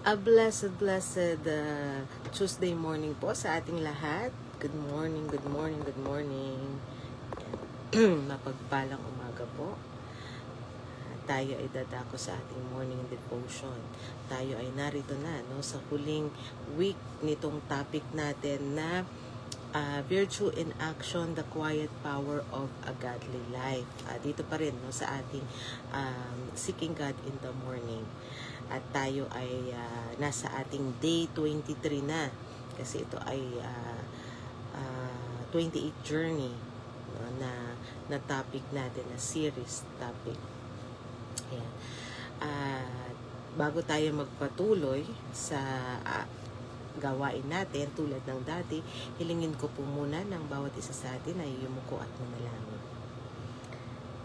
A blessed Tuesday morning po sa ating lahat. Good morning, good morning, good morning. Mapagpalang umaga po. Tayo ay dadako sa ating morning devotion. Tayo ay narito na sa huling week nitong topic natin na Virtue in Action, the Quiet Power of a Godly Life. Dito pa rin sa ating Seeking God in the Morning. At tayo ay nasa ating day 23 na. Kasi ito ay 28th journey na topic natin, na series topic. Ayan. Bago tayo magpatuloy sa gawain natin tulad ng dati, hilingin ko po muna ng bawat isa sa atin ay yumuko at manalangin.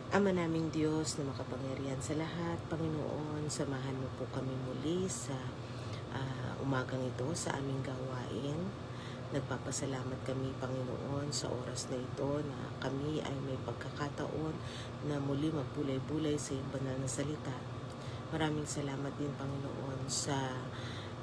Ama naming Diyos na makapangyarihan sa lahat, Panginoon, samahan mo po kami muli sa umagang ito sa aming gawain. Nagpapasalamat kami, Panginoon, sa oras na ito na kami ay may pagkakataon na muli magbulay-bulay sa iyong banal na salita. Maraming salamat din, Panginoon, sa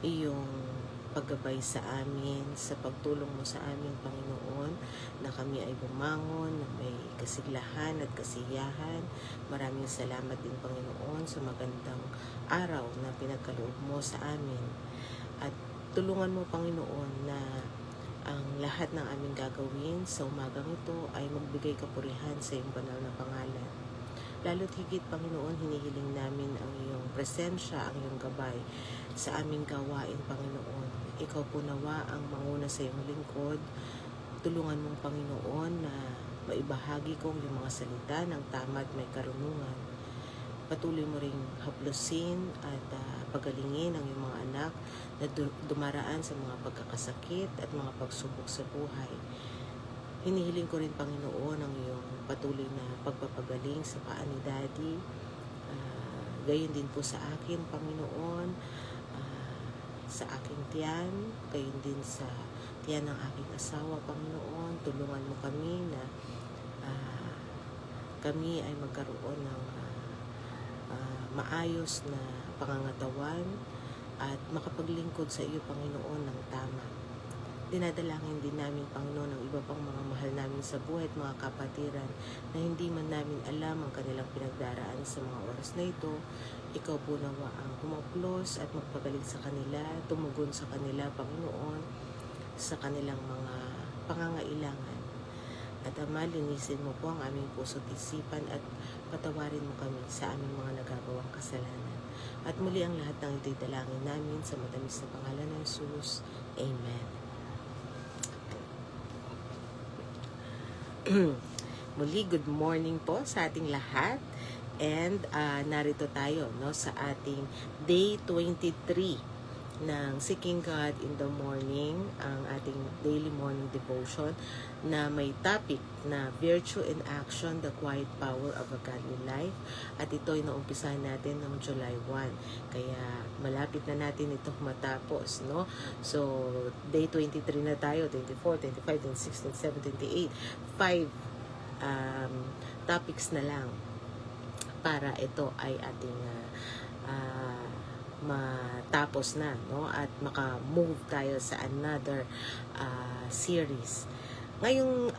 iyong paggabay sa amin, sa pagtulong mo sa amin, Panginoon, na kami ay bumangon, na may kasiglahan at kasiyahan. Maraming salamat din, Panginoon, sa magandang araw na pinagkaloob mo sa amin. At tulungan mo, Panginoon, na ang lahat ng aming gagawin sa umagang ito ay magbigay kapurihan sa iyong banal na pangalan. Lalo't higit, Panginoon, hinihiling namin ang iyong presensya, ang iyong gabay sa aming gawain, Panginoon. Ikaw po nawa ang manguna sa iyong lingkod. Tulungan mong, Panginoon, na maibahagi kong yung mga salita ng tama at may karunungan. Patuloy mo ring haplusin at pagalingin ang iyong mga anak na dumaraan sa mga pagkakasakit at mga pagsubok sa buhay. Hinihiling ko rin, Panginoon, ang iyong patuloy na pagpapagaling sa paa ni Daddy. Gayon din po sa akin, Panginoon, sa aking tiyan, gayon din sa tiyan ng aking asawa, Panginoon. Tulungan mo kami na kami ay magkaroon ng maayos na pangangatawan at makapaglingkod sa iyo, Panginoon, ng tama. Dinadalangin din namin, Panginoon, ang iba pang mga mahal namin sa buhay at mga kapatiran na hindi man namin alam ang kanilang pinagdaraan sa mga oras na ito. Ikaw po nawa ang kumaplos at magpagaling sa kanila, tumugon sa kanila, Panginoon, sa kanilang mga pangangailangan. At Ama, linisin mo po ang aming puso't isipan at patawarin mo kami sa aming mga nagagawang kasalanan. At muli ang lahat ng ito'y dalangin namin sa matamis na pangalan ng Jesus. Amen. Muli, good morning po sa ating lahat. And narito tayo sa ating day 23 ng Seeking God in the Morning, ang ating daily morning devotion na may topic na Virtue in Action, the Quiet Power of a Godly Life. At ito'y naumpisahan natin noong July 1. Kaya malapit na natin itong matapos, no? So, day 23 na tayo, 24, 25, 26, 27, 28. 5 topics na lang para ito ay ating matapos na, no? At maka-move tayo sa another series. Ngayong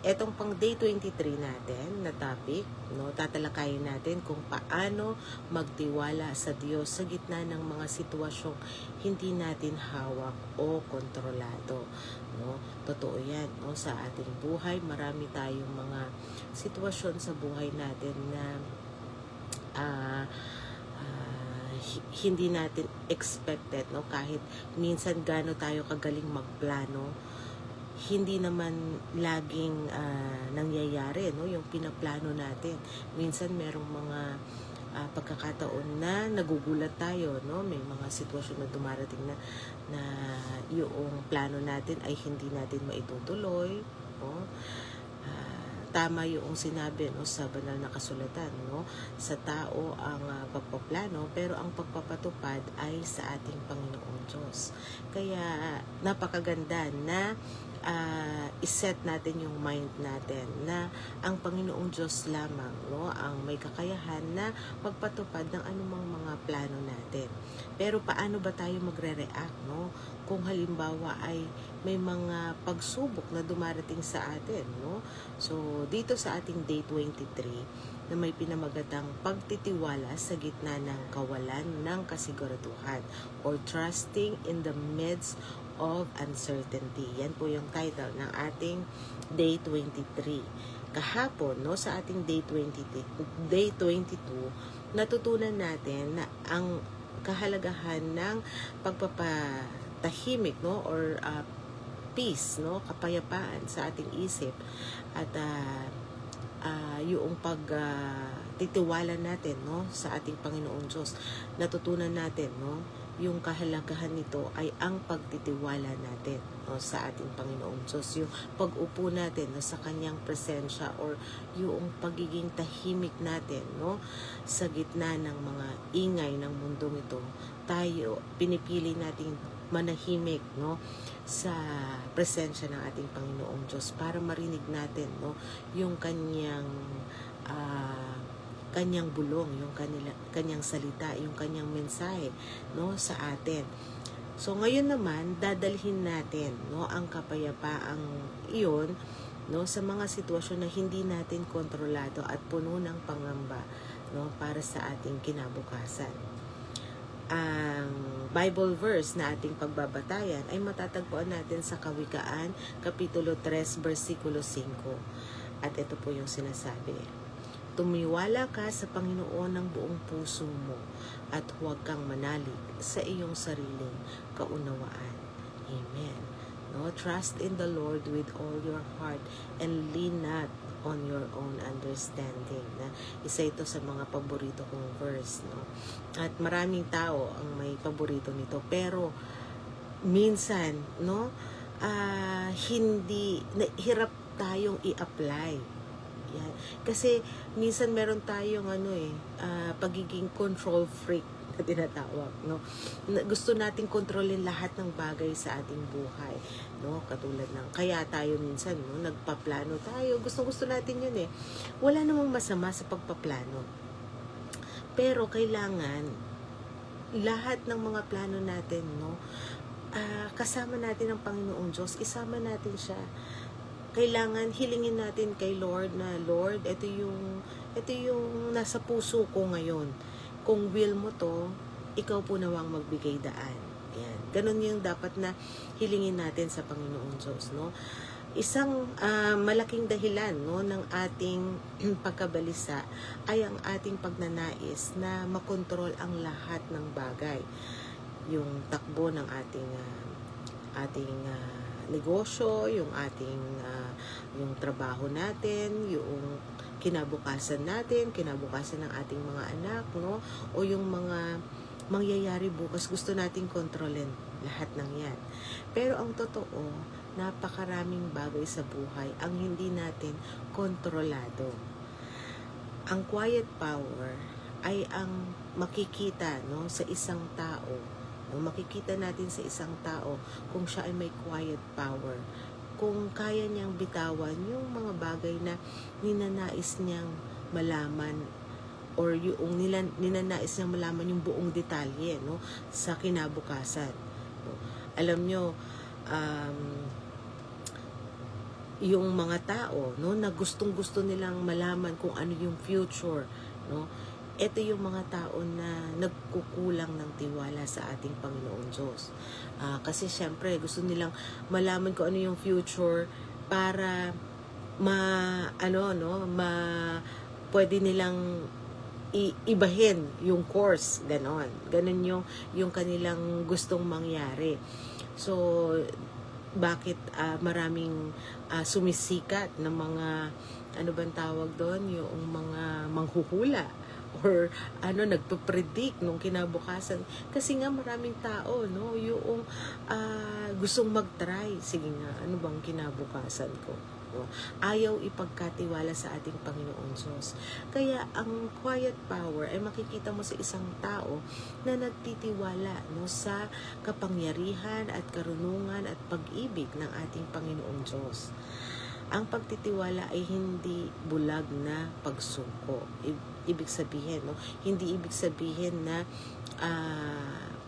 etong pang day 23 natin na topic, no, tatalakayin natin kung paano magtiwala sa Diyos sa gitna ng mga sitwasyong hindi natin hawak o kontrolado, no? Totoo 'yan, no, sa ating buhay. Marami tayong mga sitwasyon sa buhay natin na hindi natin expected, no? Kahit minsan gaano tayo kagaling magplano, hindi naman laging nangyayari, no, yung pinaplano natin. Minsan merong mga pagkakataon na nagugulat tayo, no? May mga sitwasyon na dumarating na yung plano natin ay hindi natin maitutuloy, no? Tama yung sinabi, no, sa banal na kasulatan, no? Sa tao ang pagpaplano, pero ang pagpapatupad ay sa ating Panginoong Diyos. Kaya napakaganda na iset natin yung mind natin na ang Panginoong Diyos lamang, no, ang may kakayahan na magpatupad ng anumang mga plano natin. Pero paano ba tayo magre-react, no, kung halimbawa ay may mga pagsubok na dumarating sa atin, no? So dito sa ating day 23 na may pinamagatang pagtitiwala sa gitna ng kawalan ng kasiguraduhan or trusting in the midst of uncertainty. Yan po yung title ng ating day 23. Kahapon, no, sa ating day 22, natutunan natin na ang kahalagahan ng pagpapatahimik, no, or peace, no, kapayapaan sa ating isip at yung titiwala natin, no, sa ating Panginoong Diyos. Natutunan natin, no, yung kahalagahan nito ay ang pagtitiwala natin, no, sa ating Panginoong Diyos. Yung pag-upo natin, no, sa kanyang presensya or yung pagiging tahimik natin, no, sa gitna ng mga ingay ng mundong ito. Tayo, pinipili nating manahimik, no, sa presensya ng ating Panginoong Diyos para marinig natin, no, yung kanyang bulong, yung kanyang salita, yung kanyang mensahe, no, sa atin. So ngayon naman dadalhin natin, no, ang kapayapaang iyon, no, sa mga sitwasyon na hindi natin kontrolado at puno ng pangamba, no, para sa ating kinabukasan. Ang Bible verse na ating pagbabatayan ay matatagpuan natin sa Kawikaan, Kapitulo 3, versikulo 5. At ito po yung sinasabi: tumiwala ka sa Panginoon ng buong puso mo at huwag kang manalig sa iyong sariling kaunawaan. Amen. No, trust in the Lord with all your heart and lean not on your own understanding. Na isa ito sa mga paborito kong verse, no. At maraming tao ang may paborito nito, pero minsan, no, hindi hirap tayong i-apply. Yan. Kasi minsan meron tayong pagiging control freak na tinatawag, no. Gusto nating kontrolin lahat ng bagay sa ating buhay, no. Katulad ng kaya tayo minsan, no, nagpaplano tayo. Gusto natin 'yun eh. Wala namang masama sa pagpaplano. Pero kailangan lahat ng mga plano natin, no, kasama natin ang Panginoong Diyos, isama natin siya. Kailangan hilingin natin kay Lord na, Lord, ito yung nasa puso ko ngayon. Kung will mo to, ikaw po nawang magbigay daan. Yan. Ganun yung dapat na hilingin natin sa Panginoong Diyos, no? Isang malaking dahilan, no, ng ating pagkabalisa ay ang ating pagnanais na makontrol ang lahat ng bagay. Yung takbo ng ating negosyo, yung yung trabaho natin, yung kinabukasan natin, kinabukasan ng ating mga anak, no, o yung mga mangyayari bukas, gusto nating kontrolin lahat ng yan. Pero ang totoo, napakaraming bagay sa buhay ang hindi natin kontrolado. Ang quiet power ay ang makikita, no, sa isang tao. Makikita natin sa isang tao kung siya ay may quiet power, kung kaya niyang bitawan yung mga bagay na ninanais niyang malaman or yung ninanais niyang malaman yung buong detalye, no, sa kinabukasan. No? Alam nyo, yung mga tao, no, na gustong-gusto nilang malaman kung ano yung future, no, ito yung mga tao na nagkukulang ng tiwala sa ating Panginoong Diyos. Kasi syempre, gusto nilang malaman kung ano yung future para pwede nilang ibahin yung course, ganon. Ganon yung kanilang gustong mangyari. So, bakit maraming sumisikat ng mga, ano bang tawag doon, yung mga manghuhula or nagpe-predict nung kinabukasan, kasi nga maraming tao, no, yung gustong mag-try, sige nga, ano bang kinabukasan ko, No? Ayaw ipagkatiwala sa ating Panginoong Diyos. Kaya ang quiet power ay makikita mo sa isang tao na nagtitiwala, no, sa kapangyarihan at karunungan at pag-ibig ng ating Panginoong Diyos. Ang pagtitiwala ay hindi bulag na pagsuko. Ibig sabihin, no, hindi ibig sabihin na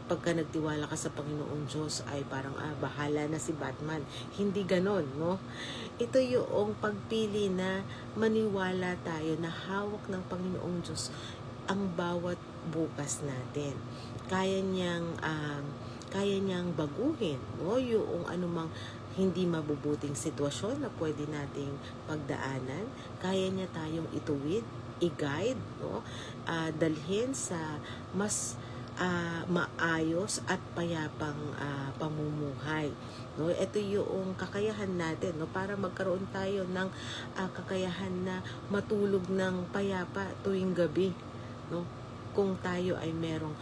pagka nagtiwala ka sa Panginoong Diyos ay parang bahala na si Batman. Hindi ganon, no? Ito yung pagpili na maniwala tayo na hawak ng Panginoong Diyos ang bawat bukas natin. Kaya niyang baguhin, no? Yung anumang hindi mabubuting sitwasyon na pwede nating pagdaanan. Kaya niya tayong ituwid, i-guide, no? Dalhin sa mas maayos at payapang pamumuhay. No, ito yung kakayahan natin, no, para magkaroon tayo ng kakayahan na matulog ng payapa tuwing gabi, no. Kung tayo ay merong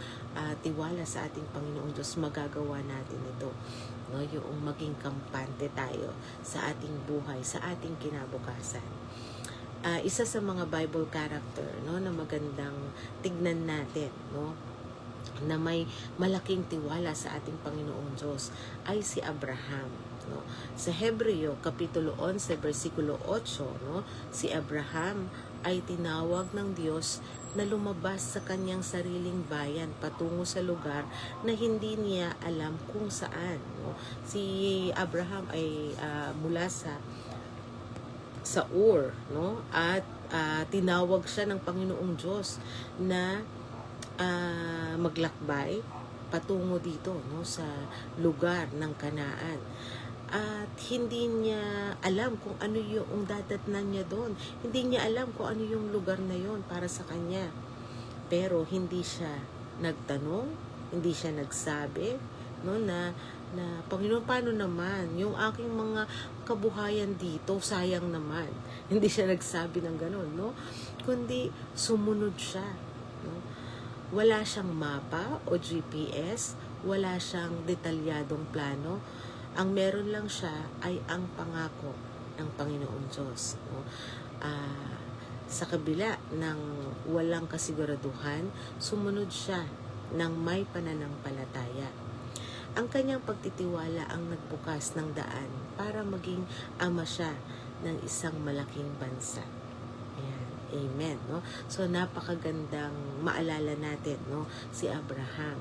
tiwala sa ating Panginoong Diyos, magagawa natin ito. No, yung maging kampante tayo sa ating buhay, sa ating kinabukasan. Isa sa mga Bible character, no, na magandang tignan natin, no, na may malaking tiwala sa ating Panginoong Diyos ay si Abraham, no? Sa Hebreo kapitulo 11 bersikulo 8, no, si Abraham ay tinawag ng Diyos na lumabas sa kanyang sariling bayan patungo sa lugar na hindi niya alam kung saan, no? Si Abraham ay mula sa Ur, no? At tinawag siya ng Panginoong Diyos na maglakbay patungo dito, no, sa lugar ng Kanaan. At hindi niya alam kung ano yung dadatnan niya doon. Hindi niya alam kung ano yung lugar na yon para sa kanya. Pero hindi siya nagtanong, hindi siya nagsabi, no, na Panginoon, paano naman yung aking mga kabuhayan dito, sayang naman. Hindi siya nagsabi ng gano'n, no? Kundi sumunod siya, no? Wala siyang mapa o GPS, wala siyang detalyadong plano. Ang meron lang siya ay ang pangako ng Panginoong Diyos, no? Sa kabila ng walang kasiguraduhan, sumunod siya ng may pananampalataya. Ang kanyang pagtitiwala ang nagbukas ng daan para maging ama siya ng isang malaking bansa. Ayan. Amen, no? So napakagandang maalala natin, no, si Abraham.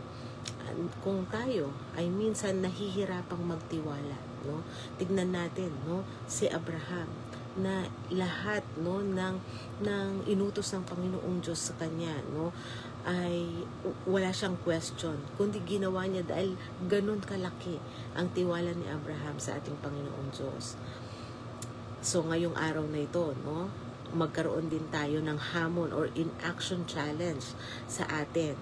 Kung tayo ay minsan nahihirapang magtiwala, no, tignan natin, no, si Abraham na lahat, no, ng inutos ng Panginoong Diyos sa kanya, no, ay wala siyang question, kundi ginawa niya dahil ganun kalaki ang tiwala ni Abraham sa ating Panginoong Diyos. So ngayong araw na ito, no, magkaroon din tayo ng hamon or in-action challenge sa atin.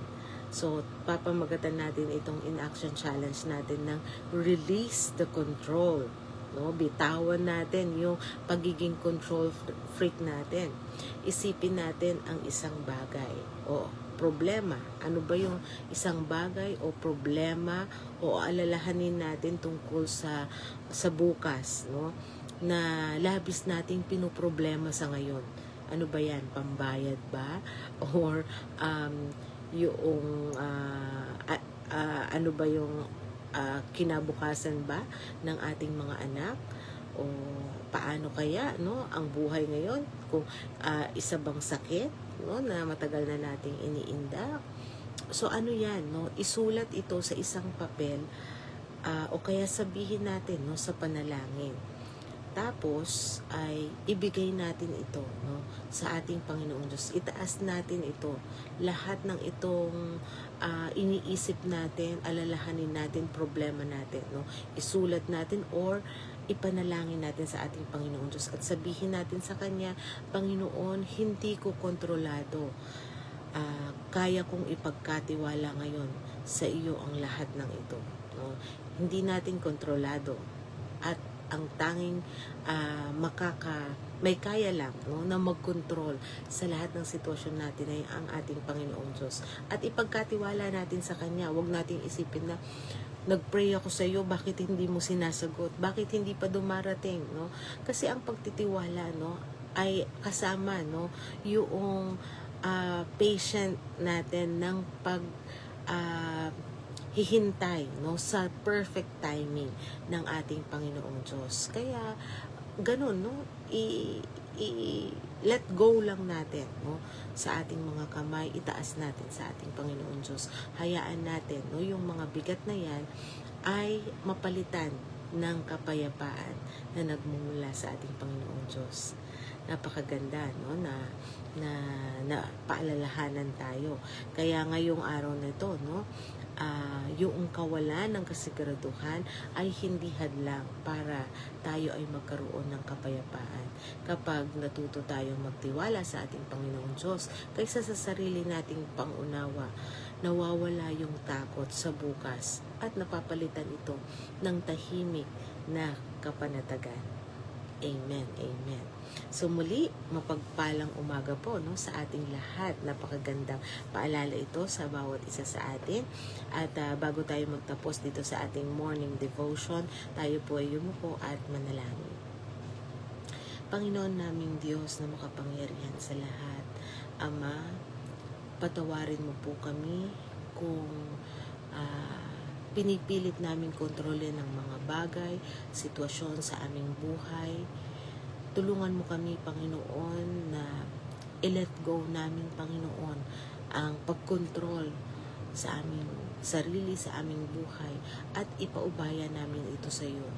So, papamagatan natin itong in-action challenge natin ng release the control. No? Bitawan natin yung pagiging control freak natin. Isipin natin ang isang bagay o problema. Ano ba yung isang bagay o problema o alalahanin natin tungkol sa bukas, no? Na labis nating pinoproblema sa ngayon. Ano ba yan? Pambayad ba? Or yung ano ba yung kinabukasan ba ng ating mga anak? O paano kaya, no, ang buhay ngayon kung isa bang sakit, no, na matagal na nating iniinda? So ano yan, no? Isulat ito sa isang papel o kaya sabihin natin, no, sa panalangin. Tapos ay ibigay natin ito, no, sa ating Panginoong Diyos. Itaas natin ito. Lahat ng itong iniisip natin, alalahanin natin, problema natin, no, isulat natin or ipanalangin natin sa ating Panginoong Diyos at sabihin natin sa Kanya, Panginoon, hindi ko kontrolado. Kaya kong ipagkatiwala ngayon sa iyo ang lahat ng ito, no? Hindi natin kontrolado at ang tanging may kaya lang, no, na magkontrol sa lahat ng sitwasyon natin ay ang ating Panginoong Diyos. At ipagkatiwala natin sa Kanya, huwag nating isipin na nag-pray ako sa iyo, bakit hindi mo sinasagot? Bakit hindi pa dumarating, no? Kasi ang pagtitiwala, no, ay kasama, no, yung patient natin ng hihintay, no, sa perfect timing ng ating Panginoong Diyos. Kaya ganun, no, let go lang natin, no, sa ating mga kamay, itaas natin sa ating Panginoon Diyos. Hayaan natin, no, yung mga bigat na yan ay mapalitan ng kapayapaan na nagmumula sa ating Panginoong Diyos. Napakaganda, no, na paalalahanan tayo. Kaya ngayong araw na ito, no, yung kawalan ng kasiguraduhan ay hindi hadlang para tayo ay magkaroon ng kapayapaan. Kapag natuto tayong magtiwala sa ating Panginoong Diyos kaysa sa sarili nating pangunawa, nawawala yung takot sa bukas at napapalitan ito ng tahimik na kapanatagan. Amen, amen. So muli, mapagpalang umaga po, no, sa ating lahat. Napakagandang paalala ito sa bawat isa sa atin. At bago tayo magtapos dito sa ating morning devotion, tayo po ay yumuko at manalangin. Panginoon naming Diyos na makapangyarihan sa lahat, Ama, patawarin mo po kami kung pinipilit namin kontrolin ang mga bagay, sitwasyon sa aming buhay. Tulungan mo kami, Panginoon, na i-let go namin, Panginoon, ang pagkontrol sa aming sarili, sa aming buhay, at ipaubaya namin ito sa iyo.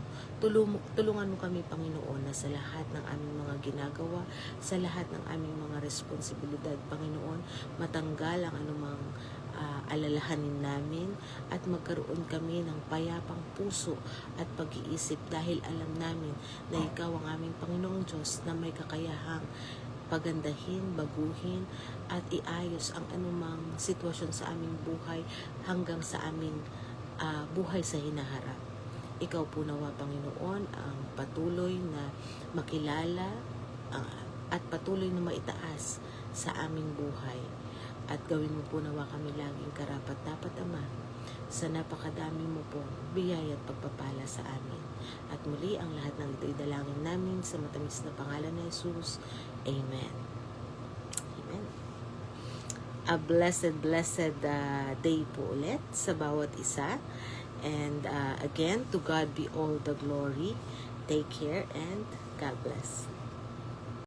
Tulungan mo kami, Panginoon, na sa lahat ng aming mga ginagawa, sa lahat ng aming mga responsibilidad, Panginoon, matanggal ang anumang alalahanin namin at magkaroon kami ng payapang puso at pag-iisip dahil alam namin na Ikaw ang aming Panginoong Diyos na may kakayahang pagandahin, baguhin at iayos ang anumang sitwasyon sa aming buhay hanggang sa aming buhay sa hinaharap. Ikaw po nawa, Panginoon, ang patuloy na makilala at patuloy na maitaas sa aming buhay. At gawin mo po nawa kami laging karapat-dapat, Ama, sa napakadami mo po biyaya at pagpapala sa amin. At muli, ang lahat ng ito idalangin namin sa matamis na pangalan ni Jesus. Amen. Amen. A blessed day po ulit sa bawat isa. And again, to God be all the glory. Take care and God bless.